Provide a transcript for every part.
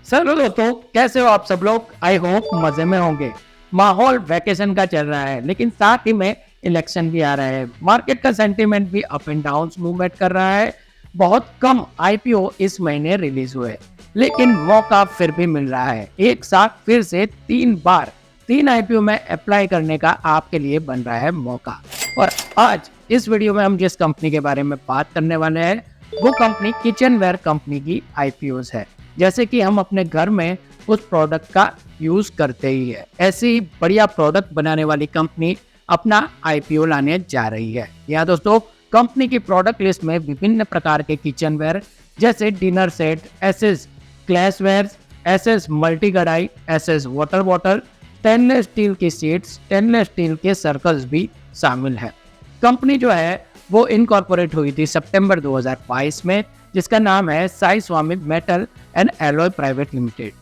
चलो दोस्तों, कैसे हो आप सब लोग? आई होप मजे में होंगे। माहौल वैकेशन का चल रहा है, लेकिन साथ ही में इलेक्शन भी आ रहा है। मार्केट का सेंटीमेंट भी अप एंड डाउन मूवमेंट कर रहा है। बहुत कम आईपीओ इस महीने रिलीज हुए, लेकिन मौका फिर भी मिल रहा है। एक साथ फिर से 3 आईपीओ में अप्लाई करने का आपके लिए बन रहा है मौका। और आज इस वीडियो में हम जिस कंपनी के बारे में बात करने वाले हैं, वो कंपनी किचनवेयर कंपनी की आईपीओ है। जैसे कि हम अपने घर में उस प्रोडक्ट का यूज करते ही है, ऐसी ही बढ़िया प्रोडक्ट बनाने वाली कंपनी अपना आईपीओ लाने जा रही है। यहाँ दोस्तों, कंपनी की प्रोडक्ट लिस्ट में विभिन्न प्रकार के किचनवेयर जैसे dinner set, SS glassware, SS multi कढ़ाई, SS water bottle, stainless steel की सीट्स, स्टेनलेस स्टील के सर्कल्स भी शामिल है। कंपनी जो है वो इनकॉर्पोरेट हुई थी सितंबर 2022 में, जिसका नाम है Sai Swami metal and alloy private limited.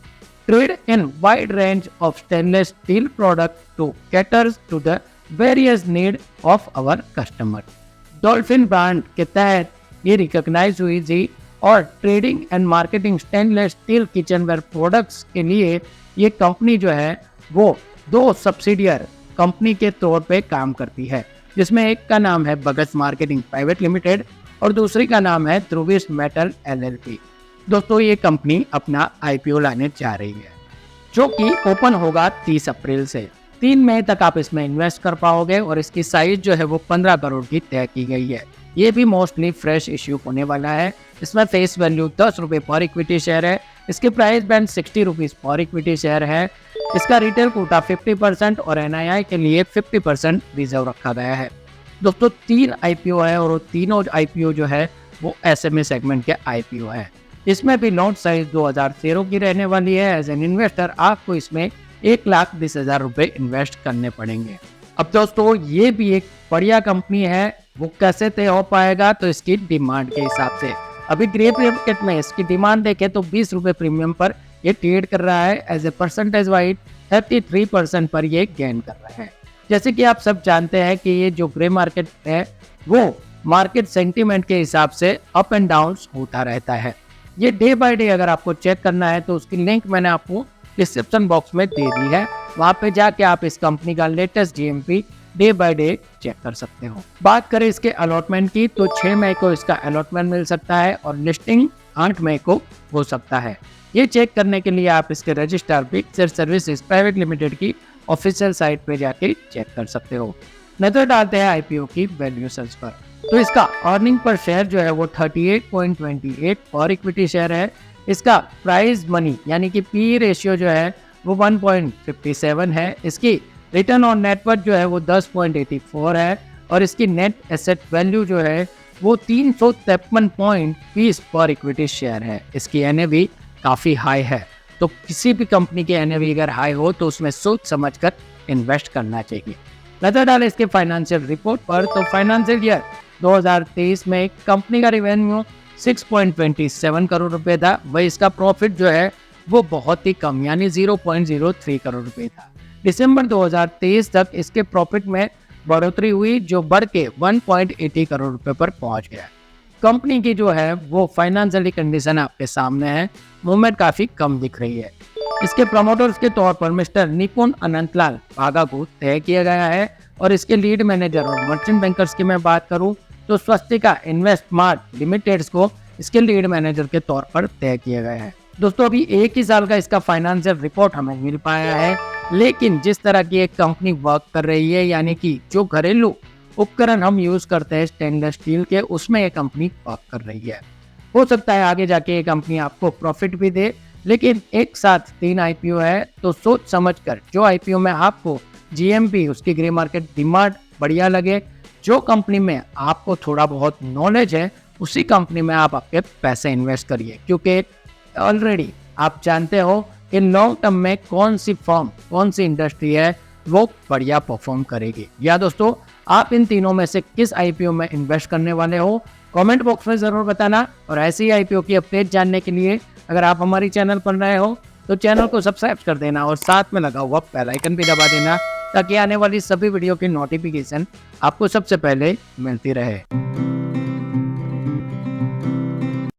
Trade in wide range of stainless steel product to caters to the various need of our customer. Dolphin brand के तहत ये रिकॉग्नाइज हुई थी और trading and marketing stainless steel kitchenware products के लिए ये company जो है वो 2 सब्सिडियर कंपनी के तौर पे काम करती है, जिसमें एक का नाम है बगस मार्केटिंग प्राइवेट लिमिटेड और दूसरी का नाम है ध्रुविस मेटल एलएलपी। दोस्तों, ये कंपनी अपना आईपीओ लाने जा रही है, जो कि ओपन होगा 30 अप्रैल से। 3 मई तक आप इसमें इन्वेस्ट कर पाओगे और इसकी साइज जो है वो 15 करोड़ की तय की गई है। ये भी मोस्टली फ्रेश इश्यू होने वाला है। इसमें फेस वैल्यू 10 रुपये पर इक्विटी शेयर है। इसके प्राइस बैंड 60 रुपीज़ पर इक्विटी शेयर है। इसका रिटेल कोटा 50% और एनआईआई के लिए 50% रिजर्व रखा गया है। दोस्तों, 3 आईपीओ है और तीनों आईपीओ जो है वो एसएमए सेगमेंट के आईपीओ है। इसमें भी लॉट साइज 2000 शेयरों की रहने वाली है। एज एन इन्वेस्टर आपको इसमें 1,20,000 रुपये इन्वेस्ट करने पड़ेंगे। अब दोस्तों, ये भी एक बढ़िया कंपनी है। वो कैसे तय हो पाएगा? तो इसकी डिमांड के हिसाब से। अभी ग्रे मार्केट में इसकी डिमांड देखें तो 20 रुपये प्रीमियम पर ये ट्रेड कर रहा है। एज ए परसेंटेज वाइज 33% पर ये गेन कर रहा है। जैसे कि आप सब जानते हैं कि ये जो ग्रे मार्केट है वो मार्केट सेंटीमेंट के हिसाब से अप एंड डाउन होता रहता है। ये डे बाय डे अगर आपको चेक करना है तो उसकी लिंक मैंने आपको डिस्क्रिप्शन बॉक्स में दे दी है। वहाँ पे जाके आप इस कंपनी का latest GMP day by day check कर सकते हो। बात करें इसके अलॉटमेंट की तो 6 मई को इसका अलॉटमेंट मिल सकता है और लिस्टिंग 8 मई को हो सकता है। ये चेक करने के लिए आप इसके registrar picture services private limited की ऑफिशियल साइट पे जाके चेक कर सकते हो। नजर डालते हैं आईपीओ की वैल्यूएशंस पर, तो इसका अर्निंग पर शेयर जो है वो 38.28 पर इक्विटी शेयर है। इसका प्राइस मनी यानी कि पी रेशियो जो है वो 1.57 है। इसकी रिटर्न ऑन नेटवर्थ जो है वो 10.84 है और इसकी नेट एसेट वैल्यू जो है वो 353.20 पर इक्विटी शेयर है। इसकी एनएवी काफ़ी हाई है, तो किसी भी कंपनी की एनएवी अगर हाई हो तो उसमें सोच समझकर इन्वेस्ट करना चाहिए। नजर डालें इसके फाइनेंशियल रिपोर्ट पर, तो फाइनेंशियल ईयर 2023 में कंपनी का रेवेन्यू 6.27 करोड़ रुपए था। वही इसका प्रॉफिट जो है वो बहुत ही कम यानी 0.03 करोड़ रुपए था। दिसंबर 2023 तक इसके प्रॉफिट में बढ़ोतरी हुई, जो बढ़ के 1.80 करोड़ रुपए पर पहुंच गया। कंपनी की जो है वो फाइनेंशियली कंडीशन आपके सामने है, मूवमेंट काफ़ी कम दिख रही है। इसके प्रमोटर्स के तौर पर मिस्टर निपुण अनंतलाल भागा को तय किया गया है और इसके लीड मैनेजर और मर्चेंट बैंकर्स की मैं बात करूं तो स्वस्तिका इन्वेस्टमार्ट लिमिटेड को इसके लीड मैनेजर के तौर पर तय किया गया है। दोस्तों, अभी 1 ही साल का इसका फाइनेंशियल रिपोर्ट हमें मिल पाया है, लेकिन जिस तरह की एक कंपनी वर्क कर रही है यानी कि जो घरेलू उपकरण हम यूज करते हैं स्टेनलेस स्टील के, उसमें ये कंपनी वर्क कर रही है। हो सकता है आगे जाके ये कंपनी आपको प्रॉफिट भी दे, लेकिन एक साथ 3 आईपीओ है तो सोच समझकर जो आईपीओ में आपको जीएमपी उसकी ग्रे मार्केट डिमांड बढ़िया लगे, जो कंपनी में आपको थोड़ा बहुत नॉलेज है उसी कंपनी में आप आपके पैसे इन्वेस्ट करिए, क्योंकि ऑलरेडी आप जानते हो कि लॉन्ग टर्म में कौन सी फर्म कौन सी इंडस्ट्री है वो बढ़िया परफॉर्म करेगी। या दोस्तों, आप इन तीनों में से किस आईपीओ में इन्वेस्ट करने वाले हो कमेंट बॉक्स में ज़रूर बताना। और ऐसी आईपीओ की अपडेट जानने के लिए अगर आप हमारी चैनल पर नए हो तो चैनल को सब्सक्राइब कर देना और साथ में लगा हुआ बेल आइकन भी दबा देना, ताकि आने वाली सभी वीडियो की नोटिफिकेशन आपको सबसे पहले मिलती रहे।